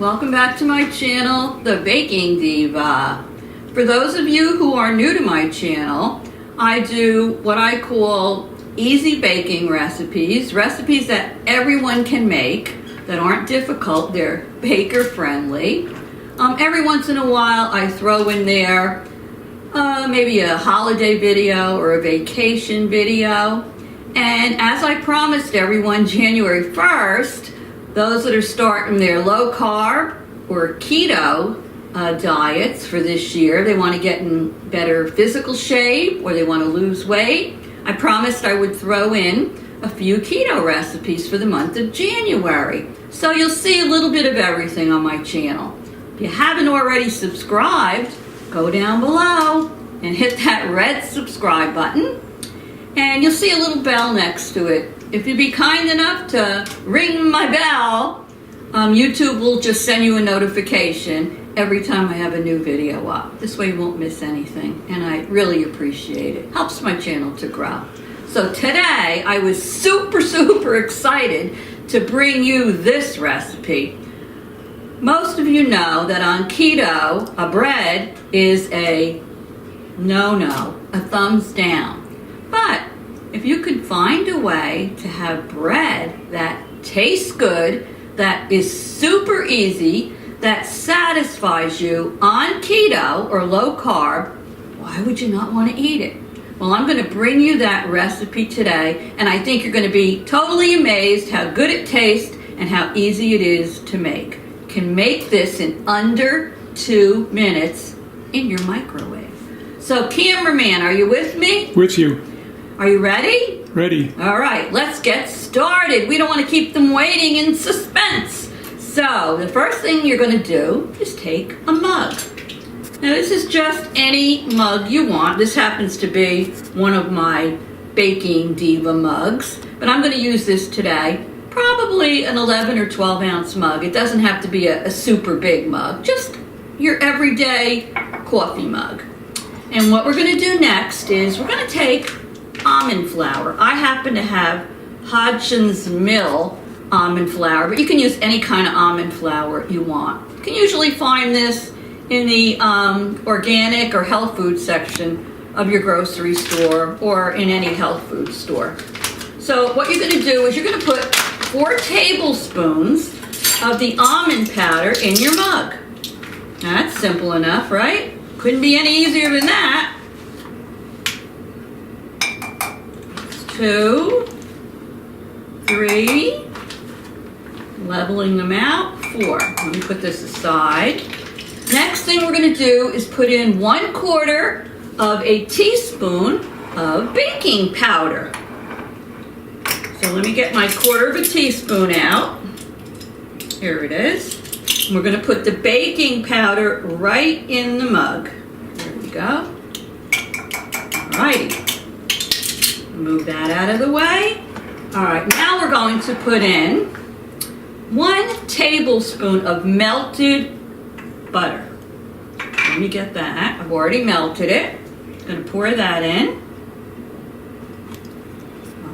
welcome back to my channel, the Baking Diva. For those of you who are new to my channel, I do what I call easy baking recipes that everyone can make, that aren't difficult, they're baker friendly. Every once in a while I throw in there maybe a holiday video or a vacation video. And as I promised everyone, January 1st, those that are starting their low carb or keto diets for this year, they want to get in better physical shape or they want to lose weight, I promised I would throw in a few keto recipes for the month of January. So you'll see a little bit of everything on my channel. If you haven't already subscribed, go down below and hit that red subscribe button. And you'll see a little bell next to it. If you'd be kind enough to ring my bell, YouTube will just send you a notification every time I have a new video up. This way you won't miss anything, and I really appreciate it. Helps my channel to grow. So today, I was super excited to bring you this recipe. Most of you know that on keto, a bread is a no-no, a thumbs down. But if you could find a way to have bread that tastes good, that is super easy, that satisfies you on keto or low carb, why would you not want to eat it? Well, I'm going to bring you that recipe today, and I think you're going to be totally amazed how good it tastes and how easy it is to make. You can make this in under 2 minutes in your microwave. So, cameraman, are you with me? With you. Are you ready? Ready. All right, let's get started. We don't want to keep them waiting in suspense. So, the first thing you're going to do is take a mug. Now, this is just any mug you want. This happens to be one of my Baking Diva mugs, but I'm going to use this today. Probably an 11 or 12 ounce mug. It doesn't have to be a super big mug, just your everyday coffee mug. And what we're going to do next is we're going to take almond flour. I happen to have Hodgson's Mill almond flour, but you can use any kind of almond flour you want. You can usually find this in the organic or health food section of your grocery store or in any health food store. So what you're going to do is you're going to put 4 tablespoons of the almond powder in your mug. That's simple enough, right? Couldn't be any easier than that. 2, 3, leveling them out, 4. Let me put this aside. Next thing we're going to do is put in 1/4 of a teaspoon of baking powder. So let me get my 1/4 of a teaspoon out. Here it is. And we're going to put the baking powder right in the mug. There we go. All righty. Move that out of the way. All right, now we're going to put in 1 tablespoon of melted butter. Let me get that. I've already melted it. I'm going to pour that in.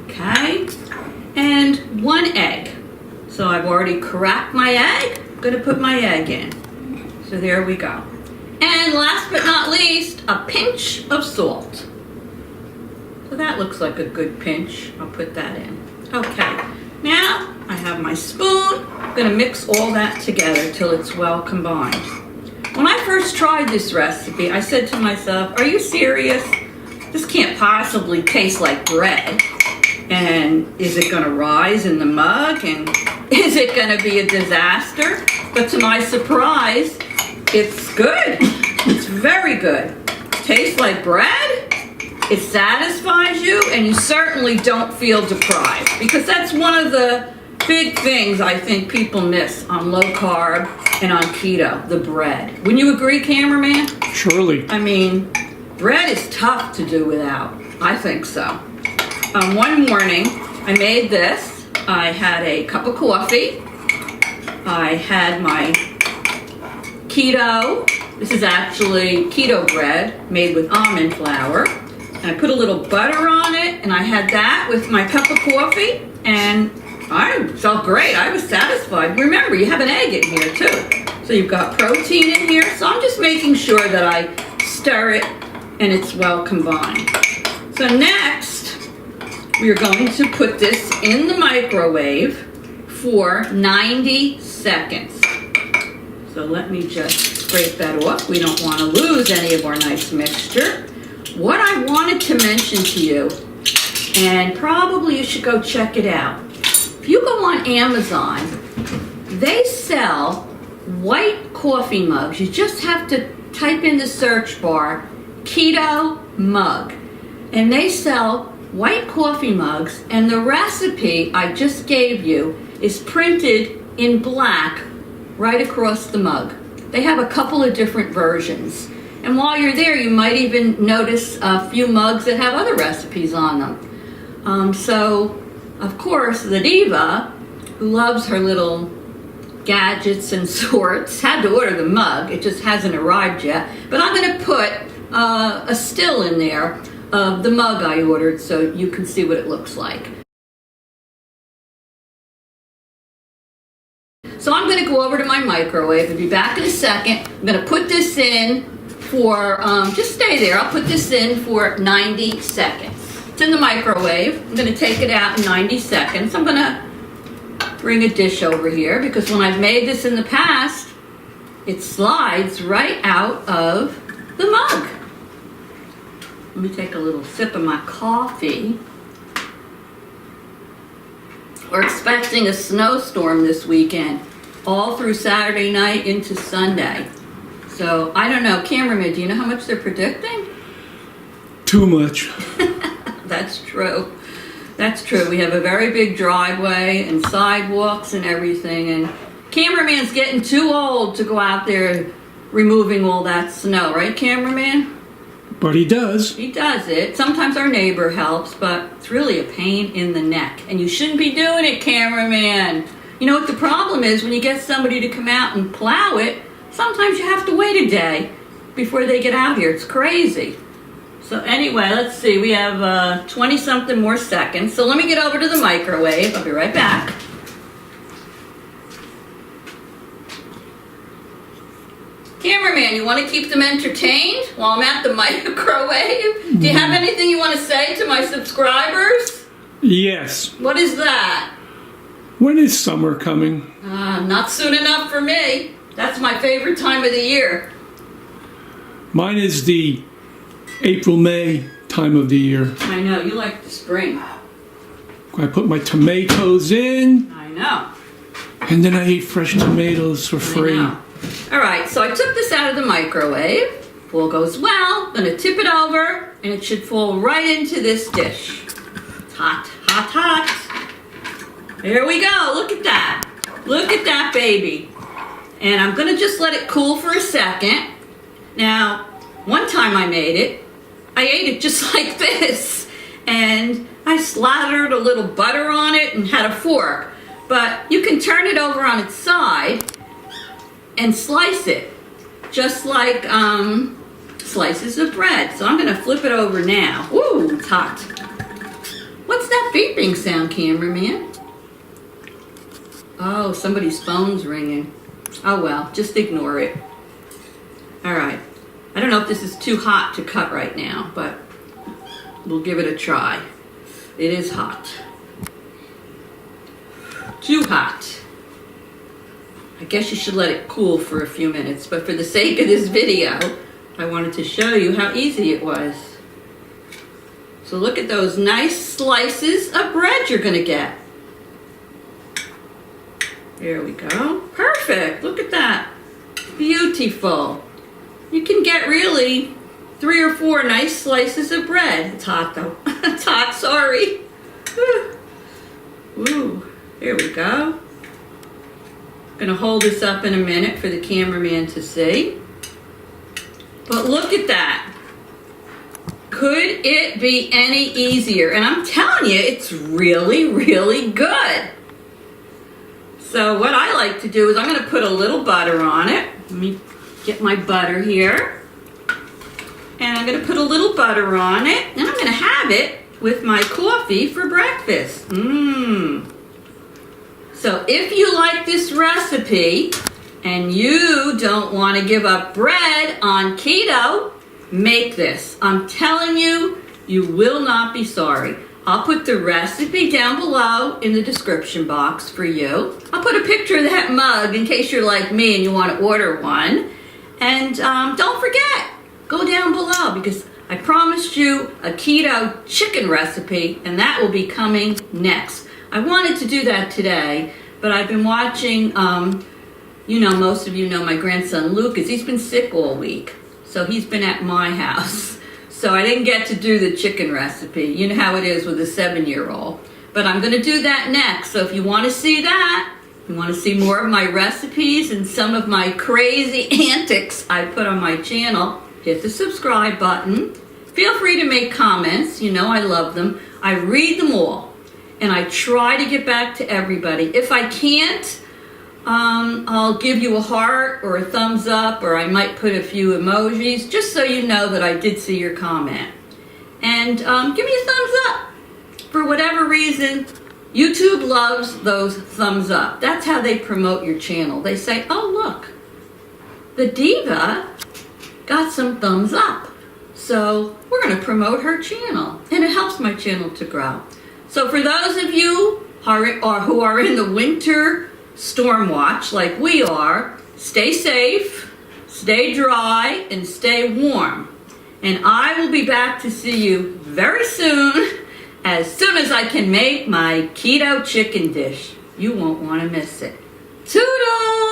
Okay. And 1 egg. So I've already cracked my egg. I'm going to put my egg in. So there we go. And last but not least, a pinch of salt. So that looks like a good pinch. I'll put that in. Okay, now I have my spoon. I'm going to mix all that together till it's well combined. When I first tried this recipe, I said to myself, are you serious? This can't possibly taste like bread. And is it going to rise in the mug? And is it going to be a disaster? But to my surprise, it's good. It's very good. Tastes like bread. It satisfies you, and you certainly don't feel deprived, because that's one of the big things I think people miss on low carb and on keto, the bread. Wouldn't you agree, cameraman? Surely. I mean, bread is tough to do without. I think so. One morning, I made this. I had a cup of coffee. I had my keto. This is actually keto bread made with almond flour. And I put a little butter on it, and I had that with my cup of coffee, and I felt great. I was satisfied. Remember, you have an egg in here too. So you've got protein in here. So I'm just making sure that I stir it and it's well combined. So next, we're going to put this in the microwave for 90 seconds. So let me just scrape that off. We don't want to lose any of our nice mixture. What I wanted to mention to you, and probably you should go check it out. If you go on Amazon, they sell white coffee mugs. You just have to type in the search bar, keto mug. And they sell white coffee mugs, and the recipe I just gave you is printed in black right across the mug. They have a couple of different versions. And while you're there, you might even notice a few mugs that have other recipes on them. So, of course, the diva, who loves her little gadgets and sorts, had to order the mug. It just hasn't arrived yet. But I'm going to put a still in there of the mug I ordered so you can see what it looks like. So I'm going to go over to my microwave. I'll be back in a second. I'm going to put this in for, just stay there. I'll put this in for 90 seconds. It's in the microwave. I'm going to take it out in 90 seconds. I'm going to bring a dish over here because when I've made this in the past, it slides right out of the mug. Let me take a little sip of my coffee. We're expecting a snowstorm this weekend, all through Saturday night into Sunday. So, I don't know. Cameraman, do you know how much they're predicting? Too much. That's true. That's true. We have a very big driveway and sidewalks and everything. And cameraman's getting too old to go out there removing all that snow. Right, cameraman? But he does. He does it. Sometimes our neighbor helps, but it's really a pain in the neck. And you shouldn't be doing it, cameraman. You know what the problem is? When you get somebody to come out and plow it, sometimes you have to wait a day before they get out here. It's crazy. So anyway, let's see. We have 20-something more seconds. So let me get over to the microwave. I'll be right back. Cameraman, you want to keep them entertained while I'm at the microwave? Do you have anything you want to say to my subscribers? Yes. What is that? When is summer coming? Not soon enough for me. That's my favorite time of the year. Mine is the April-May time of the year. I know, you like the spring. I put my tomatoes in. I know. And then I eat fresh tomatoes for free. All right, so I took this out of the microwave. If all goes well, I'm gonna tip it over, and it should fall right into this dish. It's hot, hot, hot. There we go, look at that. Look at that baby. And I'm gonna just let it cool for a second. Now, one time I made it, I ate it just like this. And I slathered a little butter on it and had a fork. But you can turn it over on its side and slice it, just like slices of bread. So I'm gonna flip it over now. Ooh, it's hot. What's that beeping sound, cameraman? Oh, somebody's phone's ringing. Oh well, just ignore it. All right. I don't know if this is too hot to cut right now, but we'll give it a try. It is hot. Too hot. I guess you should let it cool for a few minutes, but for the sake of this video, I wanted to show you how easy it was. So look at those nice slices of bread you're gonna get. There we go. Perfect. Look at that. Beautiful. You can get really 3 or 4 nice slices of bread. It's hot though. It's hot, sorry. Ooh, here we go. Gonna hold this up in a minute for the cameraman to see. But look at that. Could it be any easier? And I'm telling you, it's really, really good. So what I like to do is I'm gonna put a little butter on it. Let me get my butter here. And I'm gonna put a little butter on it. And I'm gonna have it with my coffee for breakfast. So if you like this recipe, and you don't want to give up bread on keto, make this. I'm telling you, you will not be sorry. I'll put the recipe down below in the description box for you. I'll put a picture of that mug in case you're like me and you want to order one. And don't forget, go down below because I promised you a keto chicken recipe, and that will be coming next. I wanted to do that today, but I've been watching, most of you know my grandson Lucas. He's been sick all week, so he's been at my house. So I didn't get to do the chicken recipe. You know how it is with a 7-year-old. But I'm going to do that next. So if you want to see that, you want to see more of my recipes and some of my crazy antics I put on my channel, hit the subscribe button. Feel free to make comments. You know I love them. I read them all. And I try to get back to everybody. If I can't, I'll give you a heart or a thumbs up, or I might put a few emojis, just so you know that I did see your comment. And give me a thumbs up. For whatever reason, YouTube loves those thumbs up. That's how they promote your channel. They say, oh look, the diva got some thumbs up. So we're going to promote her channel. And it helps my channel to grow. So for those of you who are in the winter storm watch like we are, stay safe, stay dry, and stay warm. And I will be back to see you very soon as I can make my keto chicken dish. You won't want to miss it. Toodles!